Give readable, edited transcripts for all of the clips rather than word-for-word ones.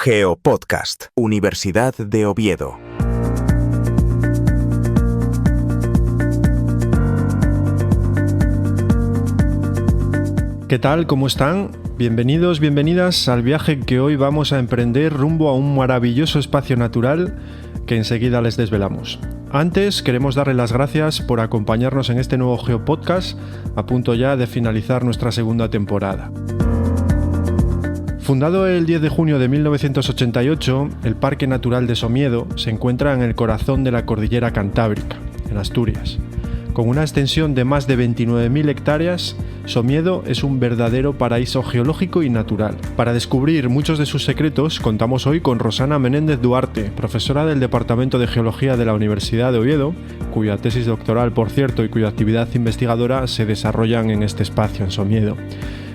Geopodcast, Universidad de Oviedo. ¿Qué tal? ¿Cómo están? Bienvenidos, bienvenidas al viaje que hoy vamos a emprender rumbo a un maravilloso espacio natural que enseguida les desvelamos. Antes, queremos darle las gracias por acompañarnos en este nuevo Geopodcast, a punto ya de finalizar nuestra segunda temporada. Fundado el 10 de junio de 1988, el Parque Natural de Somiedo se encuentra en el corazón de la Cordillera Cantábrica, en Asturias. Con una extensión de más de 29.000 hectáreas, Somiedo es un verdadero paraíso geológico y natural. Para descubrir muchos de sus secretos, contamos hoy con Rosana Menéndez Duarte, profesora del Departamento de Geología de la Universidad de Oviedo, cuya tesis doctoral, por cierto, y cuya actividad investigadora se desarrollan en este espacio, en Somiedo.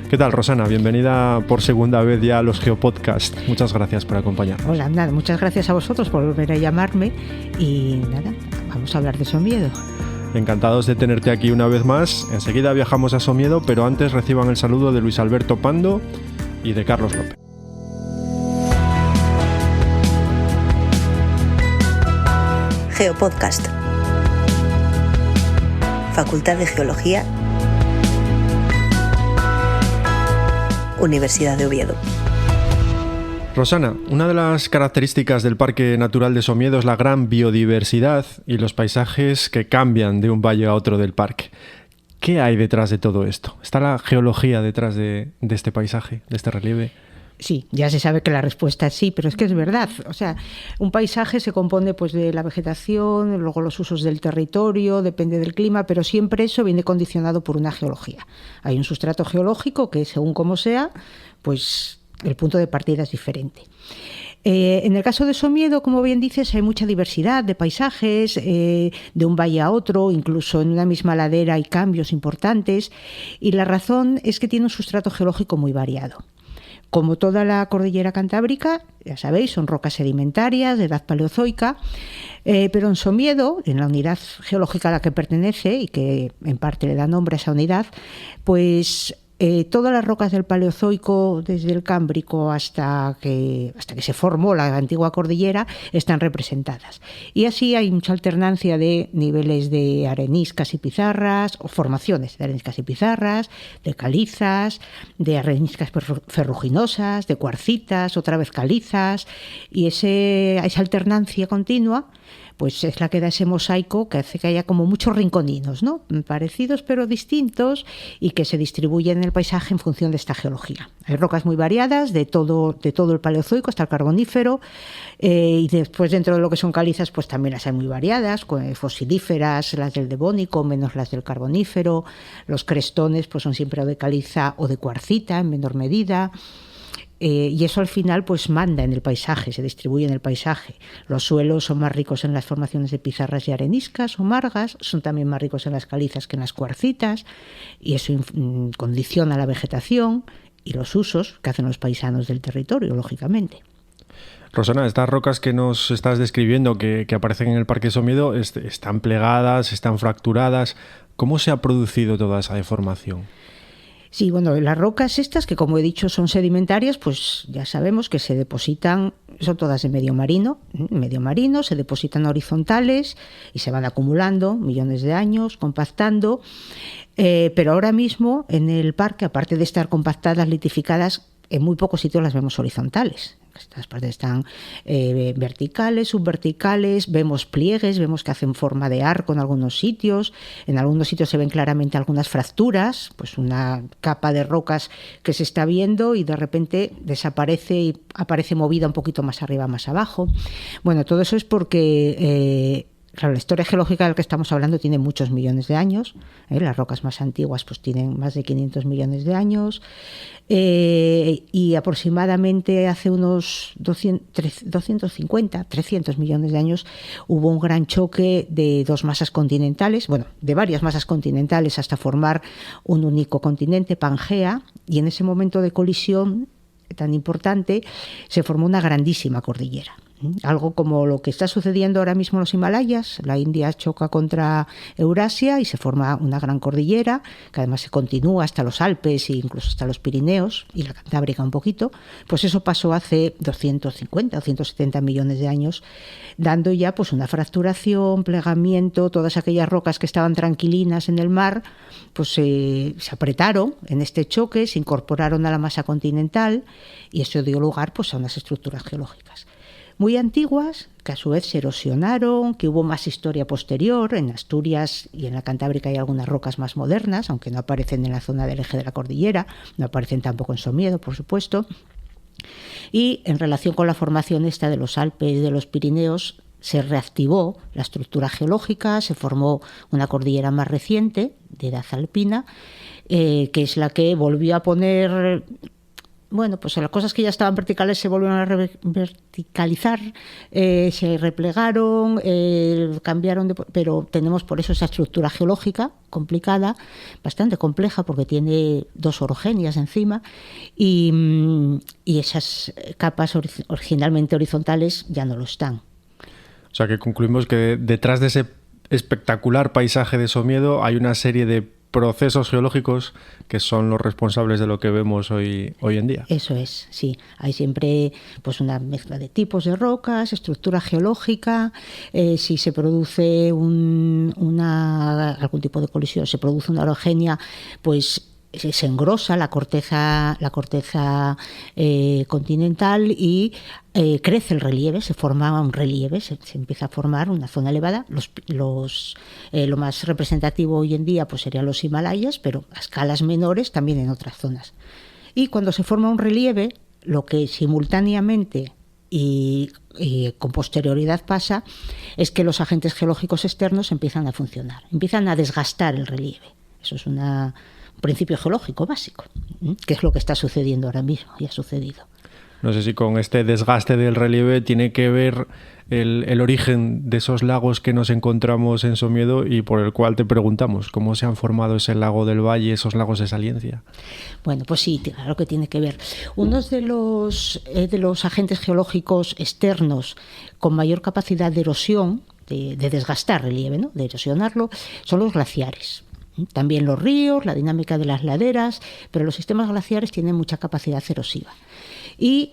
¿Qué tal, Rosana? Bienvenida por segunda vez ya a los Geopodcast. Muchas gracias por acompañarnos. Hola, nada, muchas gracias a vosotros por volver a llamarme y nada, vamos a hablar de Somiedo. Encantados de tenerte aquí una vez más. Enseguida viajamos a Somiedo, pero antes reciban el saludo de Luis Alberto Pando y de Carlos López. Geopodcast. Facultad de Geología, Universidad de Oviedo. Rosana, una de las características del Parque Natural de Somiedo es la gran biodiversidad y los paisajes que cambian de un valle a otro del parque. ¿Qué hay detrás de todo esto? ¿Está la geología detrás de este paisaje, de este relieve? Sí, ya se sabe que la respuesta es sí, pero es que es verdad. O sea, un paisaje se compone pues de la vegetación, luego los usos del territorio, depende del clima, pero siempre eso viene condicionado por una geología. Hay un sustrato geológico que, según como sea, pues el punto de partida es diferente. En el caso de Somiedo, como bien dices, hay mucha diversidad de paisajes, de un valle a otro, incluso en una misma ladera hay cambios importantes, y la razón es que tiene un sustrato geológico muy variado. Como toda la cordillera cantábrica, ya sabéis, son rocas sedimentarias de edad paleozoica, pero en Somiedo, en la unidad geológica a la que pertenece y que en parte le da nombre a esa unidad, pues todas las rocas del Paleozoico, desde el Cámbrico hasta que se formó la antigua cordillera, están representadas. Y así hay mucha alternancia de niveles de areniscas y pizarras, o formaciones de areniscas y pizarras, de calizas, de areniscas ferruginosas, de cuarcitas, otra vez calizas, y esa alternancia continua pues es la que da ese mosaico que hace que haya como muchos rinconinos, ¿no? Parecidos pero distintos, y que se distribuyen en el paisaje en función de esta geología. Hay rocas muy variadas de todo el Paleozoico hasta el Carbonífero, y después dentro de lo que son calizas pues también las hay muy variadas, fosilíferas, las del Devónico menos las del Carbonífero. Los crestones pues son siempre o de caliza o de cuarcita en menor medida. Y eso al final pues manda en el paisaje, se distribuye en el paisaje. Los suelos son más ricos en las formaciones de pizarras y areniscas o margas, son también más ricos en las calizas que en las cuarcitas, y eso condiciona la vegetación y los usos que hacen los paisanos del territorio, lógicamente. Rosana, estas rocas que nos estás describiendo, que aparecen en el Parque Somiedo, están plegadas, están fracturadas. ¿Cómo se ha producido toda esa deformación? Sí, bueno, las rocas estas, que como he dicho son sedimentarias, pues ya sabemos que se depositan, son todas de medio marino, se depositan horizontales y se van acumulando millones de años, compactando, pero ahora mismo en el parque, aparte de estar compactadas, litificadas, en muy pocos sitios las vemos horizontales. Estas partes están verticales, subverticales, vemos pliegues, vemos que hacen forma de arco en algunos sitios se ven claramente algunas fracturas, pues una capa de rocas que se está viendo y de repente desaparece y aparece movida un poquito más arriba, más abajo. Bueno, todo eso es porque claro, la historia geológica de la que estamos hablando tiene muchos millones de años. Las rocas más antiguas pues tienen más de 500 millones de años. Y aproximadamente hace unos 250, 300 millones de años hubo un gran choque de dos masas continentales, bueno, de varias masas continentales hasta formar un único continente, Pangea, y en ese momento de colisión tan importante se formó una grandísima cordillera. Algo como lo que está sucediendo ahora mismo en los Himalayas. La India choca contra Eurasia y se forma una gran cordillera que además se continúa hasta los Alpes e incluso hasta los Pirineos y la Cantábrica un poquito. Pues eso pasó hace 250 o 170 millones de años, dando ya pues una fracturación, plegamiento. Todas aquellas rocas que estaban tranquilinas en el mar pues se apretaron en este choque, se incorporaron a la masa continental y eso dio lugar pues a unas estructuras geológicas muy antiguas, que a su vez se erosionaron, que hubo más historia posterior. En Asturias y en la Cantábrica hay algunas rocas más modernas, aunque no aparecen en la zona del eje de la cordillera, no aparecen tampoco en Somiedo, por supuesto. Y en relación con la formación esta de los Alpes y de los Pirineos, se reactivó la estructura geológica, se formó una cordillera más reciente, de edad alpina, que es la que volvió a poner... Bueno, pues las cosas que ya estaban verticales se volvieron a verticalizar, se replegaron, cambiaron, pero tenemos por eso esa estructura geológica complicada, bastante compleja porque tiene dos orogenias encima y esas capas originalmente horizontales ya no lo están. O sea que concluimos que detrás de ese espectacular paisaje de Somiedo hay una serie de procesos geológicos que son los responsables de lo que vemos hoy en día. Eso es, sí. Hay siempre pues una mezcla de tipos de rocas, estructura geológica, si se produce algún tipo de colisión, se produce una orogenia, pues se engrosa la corteza continental y crece el relieve, se forma un relieve, se empieza a formar una zona elevada. Lo más representativo hoy en día pues serían los Himalayas, pero a escalas menores también en otras zonas. Y cuando se forma un relieve, lo que simultáneamente y con posterioridad pasa es que los agentes geológicos externos empiezan a funcionar, empiezan a desgastar el relieve. Eso es un principio geológico básico, que es lo que está sucediendo ahora mismo y ha sucedido. No sé si con este desgaste del relieve tiene que ver el origen de esos lagos que nos encontramos en Somiedo y por el cual te preguntamos cómo se han formado ese lago del Valle, esos lagos de saliencia. Bueno, pues sí, claro que tiene que ver. Uno de los agentes geológicos externos con mayor capacidad de erosión, de desgastar relieve, ¿no?, de erosionarlo, son los glaciares. También los ríos, la dinámica de las laderas, pero los sistemas glaciares tienen mucha capacidad erosiva. Y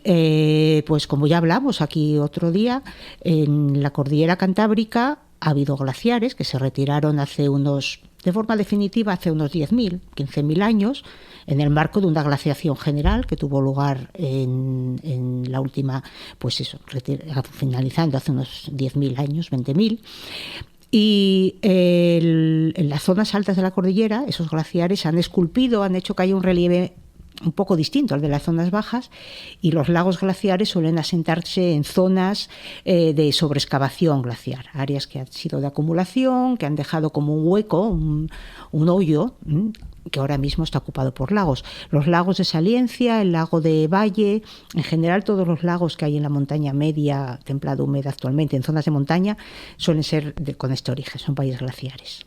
pues como ya hablamos aquí otro día, en la cordillera Cantábrica ha habido glaciares que se retiraron de forma definitiva hace unos 10.000, 15.000 años, en el marco de una glaciación general que tuvo lugar en la última, pues eso, finalizando hace unos 10.000 años, 20.000. Y en las zonas altas de la cordillera, esos glaciares han esculpido, han hecho que haya un relieve un poco distinto al de las zonas bajas, y los lagos glaciares suelen asentarse en zonas de sobreexcavación glaciar, áreas que han sido de acumulación, que han dejado como un hueco, un hoyo, que ahora mismo está ocupado por lagos. Los lagos de saliencia, el lago de Valle, en general todos los lagos que hay en la montaña media, templado húmeda actualmente, en zonas de montaña, suelen ser con este origen, son valles glaciares.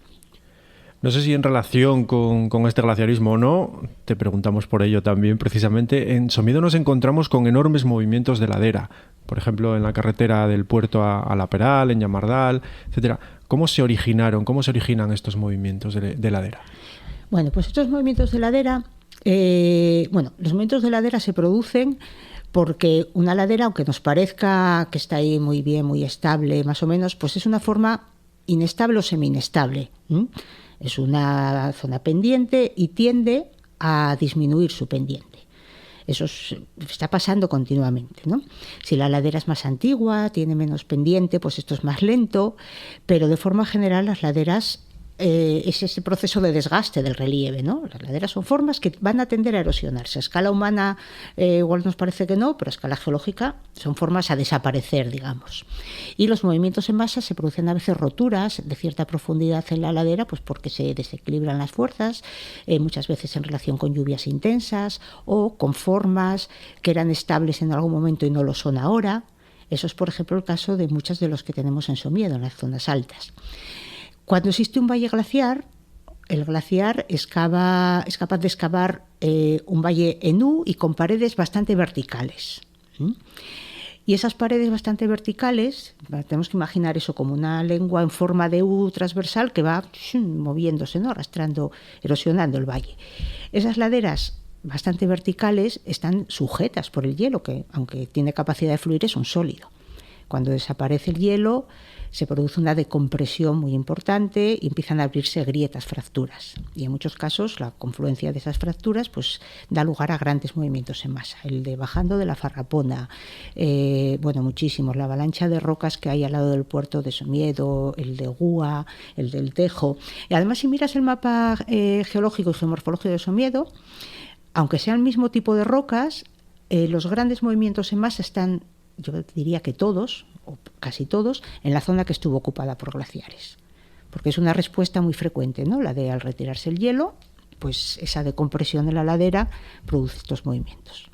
No sé si en relación con este glaciarismo o no, te preguntamos por ello también. Precisamente en Somiedo nos encontramos con enormes movimientos de ladera, por ejemplo en la carretera del puerto a La Peral, en Llamardal, etcétera. ¿Cómo se originan estos movimientos de ladera? Bueno, pues estos movimientos de ladera, los movimientos de ladera se producen porque una ladera, aunque nos parezca que está ahí muy bien, muy estable, más o menos, pues es una forma inestable o semi-inestable. Es una zona pendiente y tiende a disminuir su pendiente. Eso está pasando continuamente, ¿no? Si la ladera es más antigua, tiene menos pendiente, pues esto es más lento, pero de forma general las laderas es ese proceso de desgaste del relieve, ¿no? Las laderas son formas que van a tender a erosionarse. A escala humana igual nos parece que no, pero a escala geológica son formas a desaparecer, digamos. Y los movimientos en masa se producen a veces roturas de cierta profundidad en la ladera, pues porque se desequilibran las fuerzas, muchas veces en relación con lluvias intensas o con formas que eran estables en algún momento y no lo son ahora. Eso es, por ejemplo, el caso de muchos de los que tenemos en Somiedo, en las zonas altas. Cuando existe un valle glaciar, el glaciar es capaz de excavar un valle en U y con paredes bastante verticales. Y esas paredes bastante verticales, tenemos que imaginar eso como una lengua en forma de U transversal que va moviéndose, ¿no? Arrastrando, erosionando el valle. Esas laderas bastante verticales están sujetas por el hielo, que aunque tiene capacidad de fluir es un sólido. Cuando desaparece el hielo se produce una decompresión muy importante y empiezan a abrirse grietas, fracturas. Y en muchos casos la confluencia de esas fracturas pues da lugar a grandes movimientos en masa. El de bajando de la Farrapona, muchísimos. La avalancha de rocas que hay al lado del puerto de Somiedo, el de Gúa, el del Tejo. Y además, si miras el mapa geológico y geomorfológico de Somiedo, aunque sea el mismo tipo de rocas, los grandes movimientos en masa están, yo diría que todos, o casi todos, en la zona que estuvo ocupada por glaciares. Porque es una respuesta muy frecuente, ¿no? La de al retirarse el hielo, pues esa decompresión de la ladera produce estos movimientos.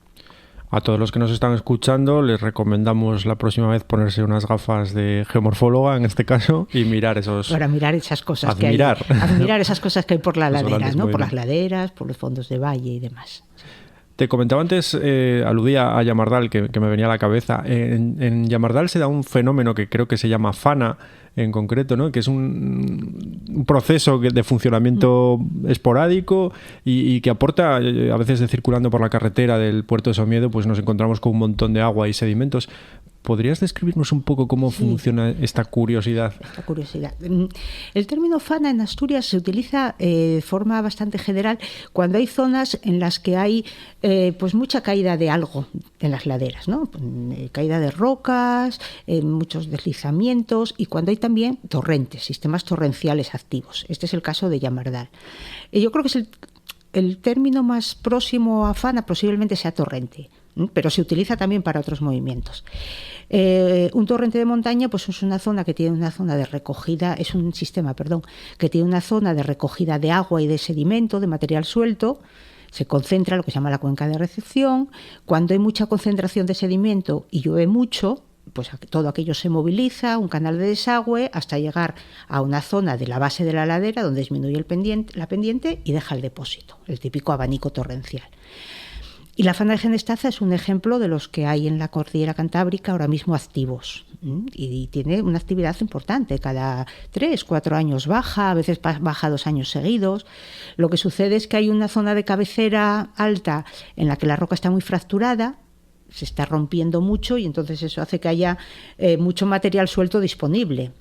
A todos los que nos están escuchando les recomendamos la próxima vez ponerse unas gafas de geomorfóloga, en este caso, y mirar esos... Para mirar esas cosas admirar. que hay. Admirar esas cosas que hay por la ladera, ¿no? Por las movimientos. laderas, por los fondos de valle y demás. Te comentaba antes, aludía a Llamardal, que me venía a la cabeza. En Llamardal se da un fenómeno que creo que se llama fana, en concreto, ¿no? Que es un proceso de funcionamiento esporádico y que aporta, a veces circulando por la carretera del puerto de Somiedo, pues nos encontramos con un montón de agua y sedimentos. ¿Podrías describirnos un poco cómo funciona esta curiosidad? Esta curiosidad. El término fana en Asturias se utiliza de forma bastante general cuando hay zonas en las que hay pues mucha caída de algo en las laderas, ¿no? Caída de rocas, muchos deslizamientos y cuando hay también torrentes, sistemas torrenciales activos. Este es el caso de Llamardal. Yo creo que es el término más próximo a fana, posiblemente sea torrente, pero se utiliza también para otros movimientos. Un torrente de montaña pues es una zona que tiene una zona de recogida, es un sistema, que tiene una zona de recogida de agua y de sedimento, de material suelto. Se concentra lo que se llama la cuenca de recepción. Cuando hay mucha concentración de sedimento y llueve mucho, pues todo aquello se moviliza, un canal de desagüe, hasta llegar a una zona de la base de la ladera donde disminuye la pendiente y deja el depósito, el típico abanico torrencial. Y la fana de Genestaza es un ejemplo de los que hay en la cordillera cantábrica ahora mismo activos. Y tiene una actividad importante. Cada 3-4 años baja, a veces baja 2 años seguidos. Lo que sucede es que hay una zona de cabecera alta en la que la roca está muy fracturada, se está rompiendo mucho y entonces eso hace que haya mucho material suelto disponible.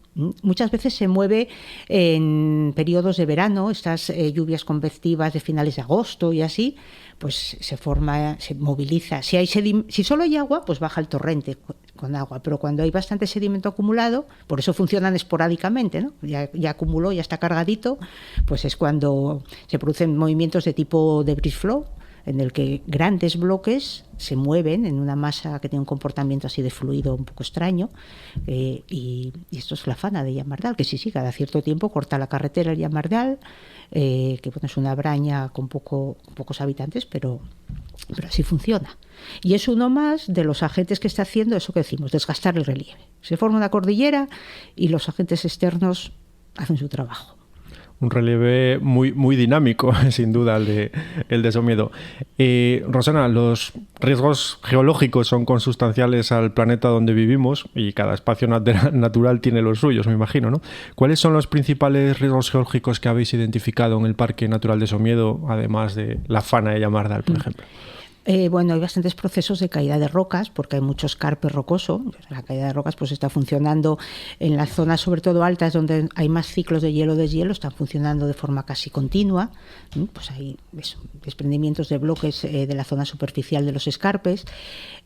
Muchas veces se mueve en periodos de verano, estas lluvias convectivas de finales de agosto y así, pues se forma, se moviliza. Si solo hay agua, pues baja el torrente con agua, pero cuando hay bastante sedimento acumulado, por eso funcionan esporádicamente, ¿no? Ya acumuló, ya está cargadito, pues es cuando se producen movimientos de tipo debris flow, en el que grandes bloques se mueven en una masa que tiene un comportamiento así de fluido un poco extraño, y esto es la fana de Llamardal, que sí, cada cierto tiempo corta la carretera el Llamardal, que bueno, es una braña con pocos habitantes, pero así funciona. Y es uno más de los agentes que está haciendo eso que decimos, desgastar el relieve. Se forma una cordillera y los agentes externos hacen su trabajo. Un relieve muy, muy dinámico, sin duda, el de Somiedo. Rosana, los riesgos geológicos son consustanciales al planeta donde vivimos y cada espacio natural tiene los suyos, me imagino, ¿no? ¿Cuáles son los principales riesgos geológicos que habéis identificado en el Parque Natural de Somiedo, además de la fana de Llamardal, por ejemplo? Hay bastantes procesos de caída de rocas porque hay mucho escarpe rocoso. La caída de rocas pues está funcionando en las zonas sobre todo altas donde hay más ciclos de hielo-deshielo, están funcionando de forma casi continua. Pues hay desprendimientos de bloques de la zona superficial de los escarpes.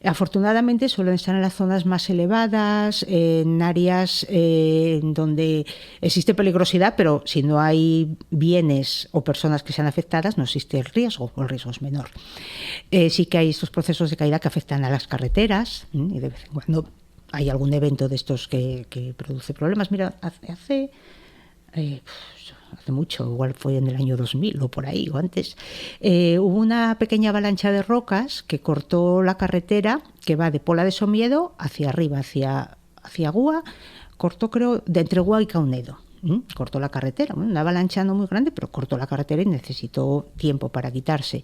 Afortunadamente suelen estar en las zonas más elevadas, en áreas donde existe peligrosidad, pero si no hay bienes o personas que sean afectadas no existe el riesgo, o el riesgo es menor. Sí que hay estos procesos de caída que afectan a las carreteras y de vez en cuando hay algún evento de estos que produce problemas. Mira, hace mucho, igual fue en el año 2000 o por ahí o antes, hubo una pequeña avalancha de rocas que cortó la carretera que va de Pola de Somiedo hacia arriba, hacia Gúa, cortó creo de entre Gúa y Caunedo. Cortó la carretera, una avalancha no muy grande, pero cortó la carretera y necesitó tiempo para quitarse.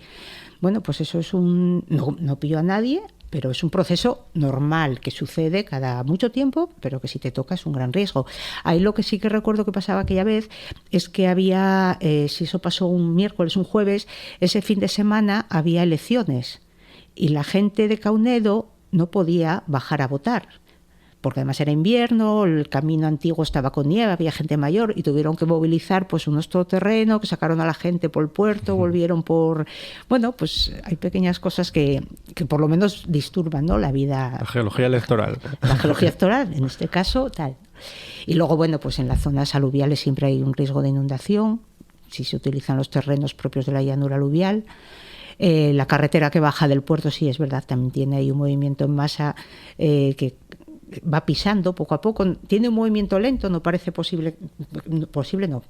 Bueno, pues eso es no pilló a nadie, pero es un proceso normal que sucede cada mucho tiempo, pero que si te toca es un gran riesgo. Ahí lo que sí que recuerdo que pasaba aquella vez es que había, si eso pasó un miércoles, un jueves, ese fin de semana había elecciones y la gente de Caunedo no podía bajar a votar, porque además era invierno, el camino antiguo estaba con nieve, había gente mayor y tuvieron que movilizar pues unos todoterrenos que sacaron a la gente por el puerto, volvieron por... Bueno, pues hay pequeñas cosas que por lo menos disturban, ¿no?, la vida... La geología electoral. La geología electoral, en este caso, tal. Y luego, bueno, pues en las zonas aluviales siempre hay un riesgo de inundación, si se utilizan los terrenos propios de la llanura aluvial. La carretera que baja del puerto, sí, es verdad, también tiene ahí un movimiento en masa que va pisando poco a poco, tiene un movimiento lento, no parece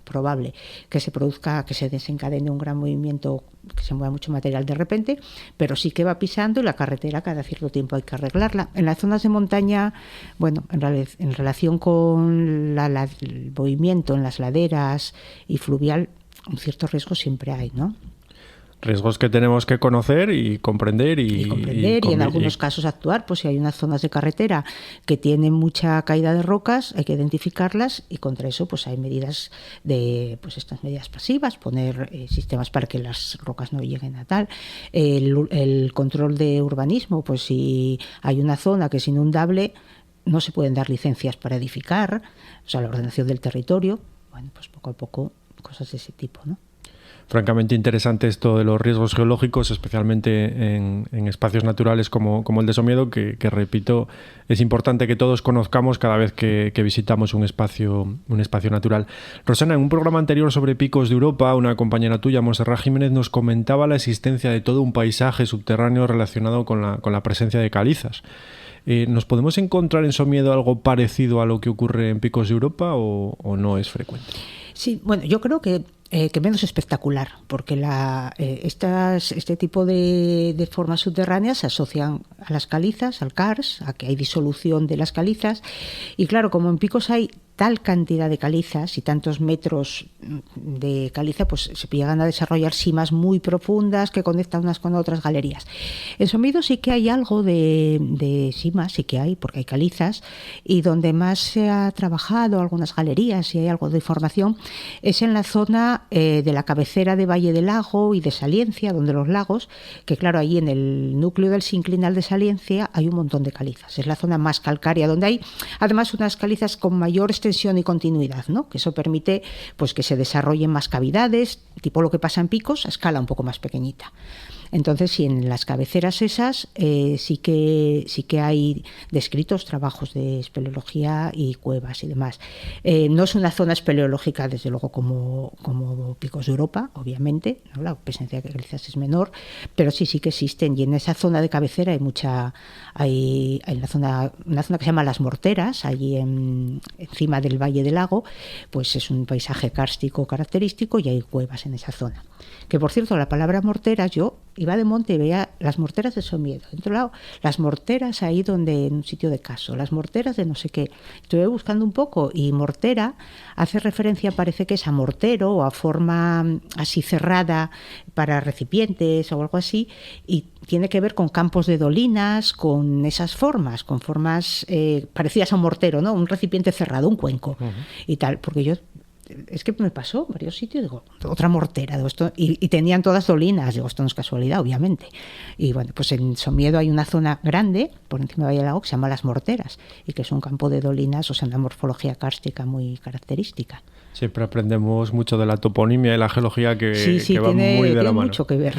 probable que se produzca, que se desencadene un gran movimiento, que se mueva mucho material de repente, pero sí que va pisando y la carretera cada cierto tiempo hay que arreglarla. En las zonas de montaña, bueno, en relación con el movimiento en las laderas y fluvial, un cierto riesgo siempre hay, ¿no? Riesgos que tenemos que conocer y comprender y en algunos casos actuar, pues si hay unas zonas de carretera que tienen mucha caída de rocas, hay que identificarlas y contra eso pues hay medidas de, pues estas medidas pasivas, poner sistemas para que las rocas no lleguen a tal, el control de urbanismo, pues si hay una zona que es inundable no se pueden dar licencias para edificar, o sea, la ordenación del territorio, bueno, pues poco a poco cosas de ese tipo, ¿no? Francamente interesante esto de los riesgos geológicos, especialmente en espacios naturales como el de Somiedo, que repito, es importante que todos conozcamos cada vez que visitamos un espacio natural. Rosana, en un programa anterior sobre picos de Europa, una compañera tuya, Montserrat Jiménez, nos comentaba la existencia de todo un paisaje subterráneo relacionado con la presencia de calizas. ¿Nos podemos encontrar en Somiedo algo parecido a lo que ocurre en picos de Europa o no es frecuente? Sí, bueno, yo creo que menos espectacular, porque este tipo de formas subterráneas se asocian a las calizas, al karst, a que hay disolución de las calizas, y claro, como en picos hay tal cantidad de calizas y tantos metros de caliza, pues se llegan a desarrollar simas muy profundas que conectan unas con otras galerías. En Somiedo sí que hay algo de simas, sí que hay, porque hay calizas, y donde más se ha trabajado algunas galerías y hay algo de formación es en la zona de la cabecera de Valle del Lago y de Saliencia, donde los lagos, que claro, ahí en el núcleo del sinclinal de Saliencia hay un montón de calizas. Es la zona más calcárea, donde hay además unas calizas con mayor extensión y continuidad, ¿no? Que eso permite pues que se desarrollen más cavidades, tipo lo que pasa en picos, a escala un poco más pequeñita. Entonces, sí, en las cabeceras esas sí que hay descritos trabajos de espeleología y cuevas y demás. No es una zona espeleológica, desde luego, como picos de Europa, obviamente, ¿no? La presencia de calizas es menor, pero sí que existen. Y en esa zona de cabecera hay una zona que se llama Las Morteras, allí encima del Valle del Lago, pues es un paisaje kárstico característico y hay cuevas en esa zona. Que por cierto, la palabra morteras, yo iba de monte y veía las morteras de Somiedo. En otro lado, las morteras ahí donde, en un sitio de caso, las morteras de no sé qué. Estuve buscando un poco y mortera hace referencia, parece que es a mortero o a forma así cerrada para recipientes o algo así, y tiene que ver con campos de dolinas, con esas formas, con formas parecidas a un mortero, ¿no? Un recipiente cerrado, un cuenco y tal, porque yo... Es que me pasó en varios sitios, digo, otra mortera, digo, esto, y tenían todas dolinas, digo, esto no es casualidad, obviamente. Y bueno, pues en Somiedo hay una zona grande, por encima de Valle del Lago, que se llama Las Morteras, y que es un campo de dolinas, o sea, una morfología kárstica muy característica. Siempre aprendemos mucho de la toponimia y la geología que va muy de la mano. Tiene mucho que ver.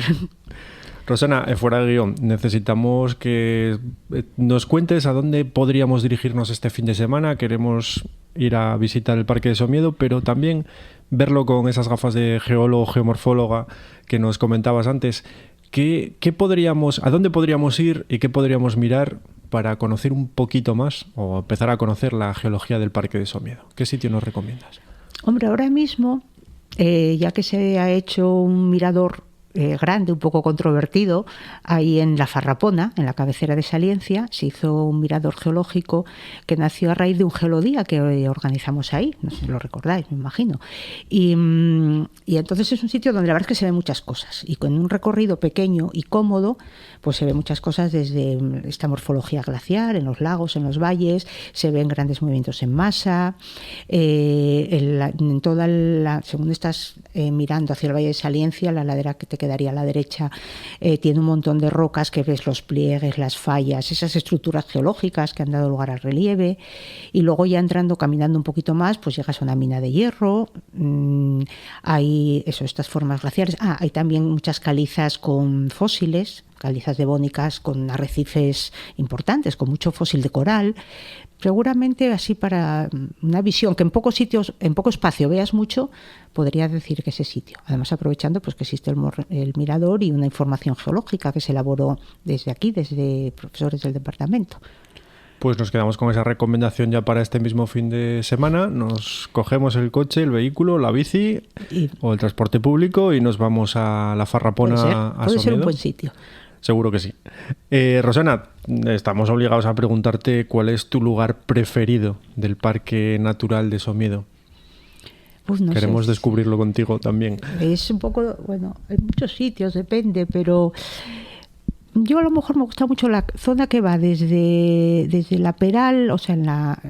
Rosana, fuera de guión, necesitamos que nos cuentes a dónde podríamos dirigirnos este fin de semana. Queremos ir a visitar el Parque de Somiedo, pero también verlo con esas gafas de geólogo, geomorfóloga que nos comentabas antes. ¿A dónde podríamos ir y qué podríamos mirar para conocer un poquito más o empezar a conocer la geología del Parque de Somiedo? ¿Qué sitio nos recomiendas? Hombre, ahora mismo, ya que se ha hecho un mirador grande, un poco controvertido, ahí en La Farrapona, en la cabecera de Saliencia, se hizo un mirador geológico que nació a raíz de un geolodía que organizamos ahí, no sé si lo recordáis, me imagino. Y entonces es un sitio donde la verdad es que se ven muchas cosas, y con un recorrido pequeño y cómodo, pues se ven muchas cosas desde esta morfología glaciar, en los lagos, en los valles, se ven grandes movimientos en masa, según estás mirando hacia el Valle de Saliencia, la ladera que te quedaría a la derecha tiene un montón de rocas que ves los pliegues, las fallas, esas estructuras geológicas que han dado lugar al relieve, y luego ya caminando un poquito más, pues llegas a una mina de hierro, hay estas formas glaciares, hay también muchas calizas con fósiles, calizas devónicas con arrecifes importantes, con mucho fósil de coral. Seguramente así para una visión que en pocos sitios, en poco espacio veas mucho, podría decir que ese sitio. Además aprovechando pues que existe el mirador y una información geológica que se elaboró desde aquí, desde profesores del departamento. Pues nos quedamos con esa recomendación ya para este mismo fin de semana. Nos cogemos el coche, el vehículo, la bici o el transporte público y nos vamos a La Farrapona. Puede ser un buen sitio. Seguro que sí. Rosana, estamos obligados a preguntarte cuál es tu lugar preferido del Parque Natural de Somiedo. Pues no Queremos sé. descubrirlo contigo también. Es un poco, bueno, hay muchos sitios, depende, pero yo a lo mejor me gusta mucho la zona que va desde La Peral, o sea,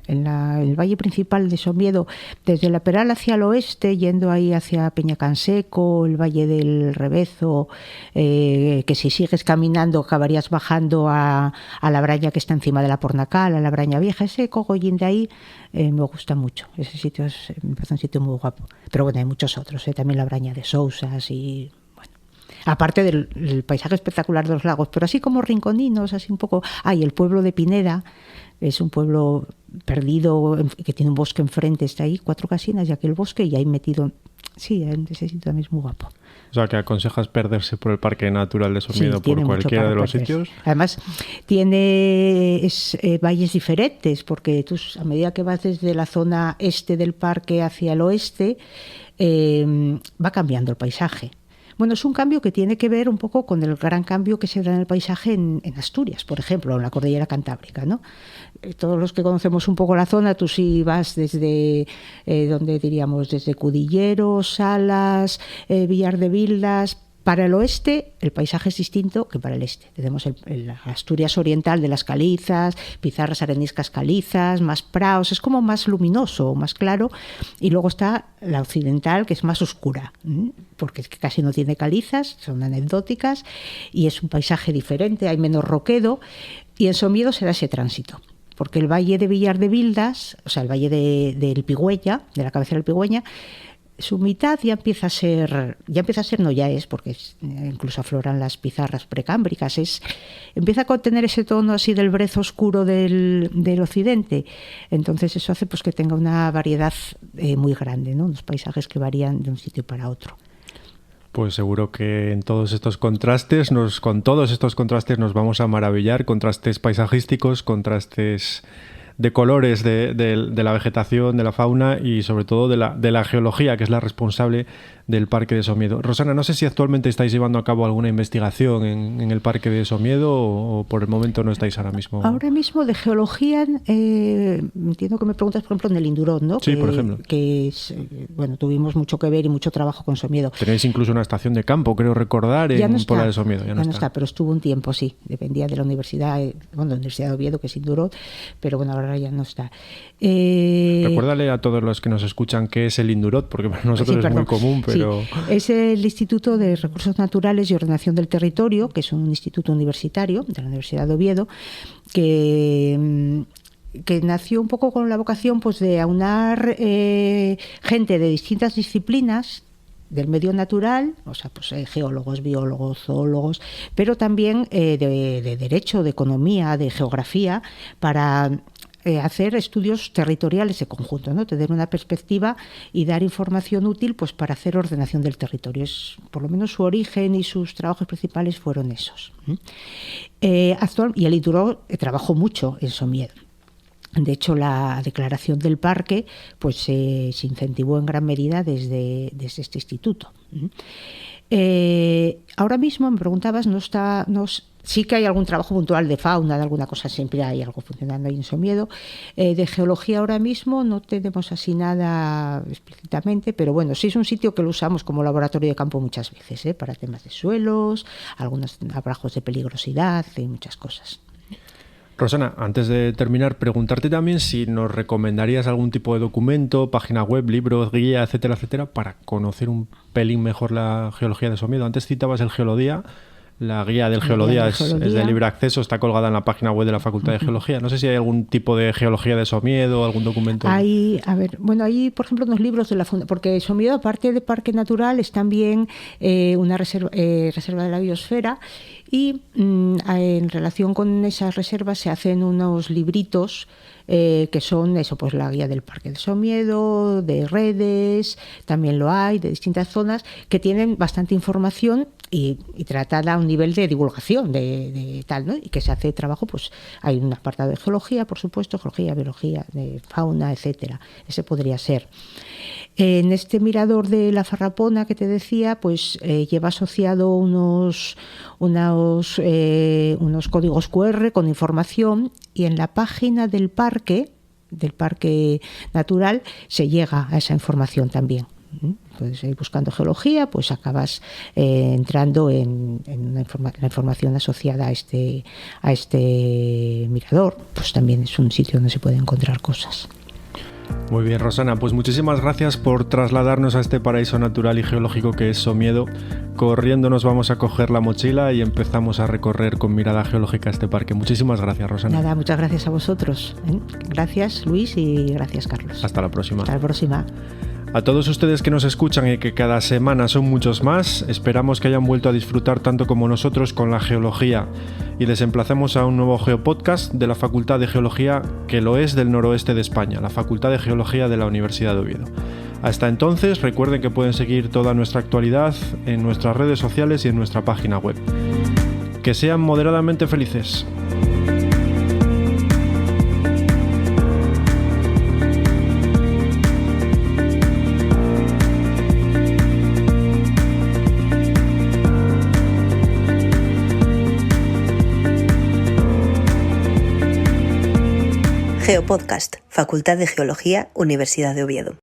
en el valle principal de Somiedo, desde La Peral hacia el oeste, yendo ahí hacia Peñacanseco, el Valle del Rebezo, que si sigues caminando acabarías bajando a la Braña que está encima de la Pornacal, a la Braña Vieja, ese cogollín de ahí me gusta mucho. Ese sitio me parece un sitio muy guapo. Pero bueno, hay muchos otros, también la Braña de Sousas y... Aparte del paisaje espectacular de los lagos, pero así como rinconinos, así un poco... el pueblo de Pineda, es un pueblo perdido, que tiene un bosque enfrente, está ahí, 4 casinas y aquel bosque, y ahí metido... Sí, ese sitio también es muy guapo. O sea, que aconsejas perderse por el Parque Natural de Somiedo, por cualquiera de los sitios. Además, tiene valles diferentes, porque tú, a medida que vas desde la zona este del parque hacia el oeste, va cambiando el paisaje. Bueno, es un cambio que tiene que ver un poco con el gran cambio que se da en el paisaje en Asturias, por ejemplo, en la cordillera Cantábrica, ¿no? Todos los que conocemos un poco la zona, tú sí vas desde, donde diríamos, desde Cudillero, Salas, Villar de Vildas. Para el oeste el paisaje es distinto que para el este. Tenemos el Asturias oriental de las calizas, pizarras areniscas calizas, más praos, es como más luminoso, más claro. Y luego está la occidental, que es más oscura, porque es que casi no tiene calizas, son anecdóticas, y es un paisaje diferente, hay menos roquedo, y en Somiedo se da ese tránsito. Porque el valle de Villar de Vildas, o sea, el valle del Pigüeña, de la cabecera del Pigüeña, su mitad ya empieza a ser, porque incluso afloran las pizarras precámbricas, empieza a contener ese tono así del brezo oscuro del occidente. Entonces eso hace pues que tenga una variedad muy grande, ¿no? Unos paisajes que varían de un sitio para otro. Pues seguro que con todos estos contrastes nos vamos a maravillar, contrastes paisajísticos, contrastes de colores de la vegetación, de la fauna y sobre todo de la geología, que es la responsable del Parque de Somiedo. Rosana, no sé si actualmente estáis llevando a cabo alguna investigación en el Parque de Somiedo o por el momento no estáis ahora mismo. Ahora mismo de geología, entiendo que me preguntas, por ejemplo, en el Indurón, ¿no? Sí, por ejemplo. Que es, bueno, tuvimos mucho que ver y mucho trabajo con Somiedo. Tenéis incluso una estación de campo, creo recordar, en Pola de Somiedo. Ya no está, pero estuvo un tiempo, sí. Dependía de la universidad, la Universidad de Oviedo, que es Indurón, pero bueno, ahora ya no está. Recuérdale a todos los que nos escuchan qué es el Indurot, porque para nosotros es muy común, pero... Sí. Es el Instituto de Recursos Naturales y Ordenación del Territorio, que es un instituto universitario de la Universidad de Oviedo, que nació un poco con la vocación pues de aunar gente de distintas disciplinas del medio natural, o sea, pues geólogos, biólogos, zoólogos, pero también de derecho, de economía, de geografía, para hacer estudios territoriales de conjunto, ¿no? Tener una perspectiva y dar información útil pues para hacer ordenación del territorio. Por lo menos su origen y sus trabajos principales fueron esos. Y el Indurón trabajó mucho en Somiedo. De hecho, la declaración del parque pues se incentivó en gran medida desde este instituto. Ahora mismo me preguntabas, sí que hay algún trabajo puntual de fauna, de alguna cosa, siempre hay algo funcionando ahí en Somiedo. De geología ahora mismo no tenemos así nada explícitamente, pero bueno, sí es un sitio que lo usamos como laboratorio de campo muchas veces, para temas de suelos, algunos abrajos de peligrosidad y muchas cosas. Rosana, antes de terminar, preguntarte también si nos recomendarías algún tipo de documento, página web, libros, guía, etcétera, etcétera, para conocer un pelín mejor la geología de Somiedo. Antes citabas el Geolodía. La guía del Geolodía es de libre acceso, está colgada en la página web de la Facultad de Geología. No sé si hay algún tipo de geología de Somiedo, algún documento. Hay, por ejemplo, unos libros de la Fundación, porque Somiedo, aparte de parque natural, es también una reserva de la biosfera, y en relación con esas reservas se hacen unos libritos que son eso, pues la guía del Parque de Somiedo, de redes, también lo hay, de distintas zonas, que tienen bastante información y tratada a un nivel de divulgación de tal, ¿no? Y que se hace trabajo, pues hay un apartado de geología, por supuesto, geología, biología, de fauna, etcétera. Ese podría ser. En este mirador de la Farrapona que te decía, pues lleva asociado unos códigos QR con información, y en la página del parque natural, se llega a esa información también. Puedes ir buscando geología, pues acabas entrando en la información asociada a este mirador. Pues también es un sitio donde se pueden encontrar cosas. Muy bien, Rosana, pues muchísimas gracias por trasladarnos a este paraíso natural y geológico que es Somiedo. Corriendo nos vamos a coger la mochila y empezamos a recorrer con mirada geológica este parque. Muchísimas gracias, Rosana. Nada, muchas gracias a vosotros. Gracias, Luis, y gracias, Carlos. Hasta la próxima. Hasta la próxima. A todos ustedes que nos escuchan y que cada semana son muchos más, esperamos que hayan vuelto a disfrutar tanto como nosotros con la geología, y les emplazamos a un nuevo Geopodcast de la Facultad de Geología, que lo es del noroeste de España, la Facultad de Geología de la Universidad de Oviedo. Hasta entonces, recuerden que pueden seguir toda nuestra actualidad en nuestras redes sociales y en nuestra página web. Que sean moderadamente felices. Geopodcast, Facultad de Geología, Universidad de Oviedo.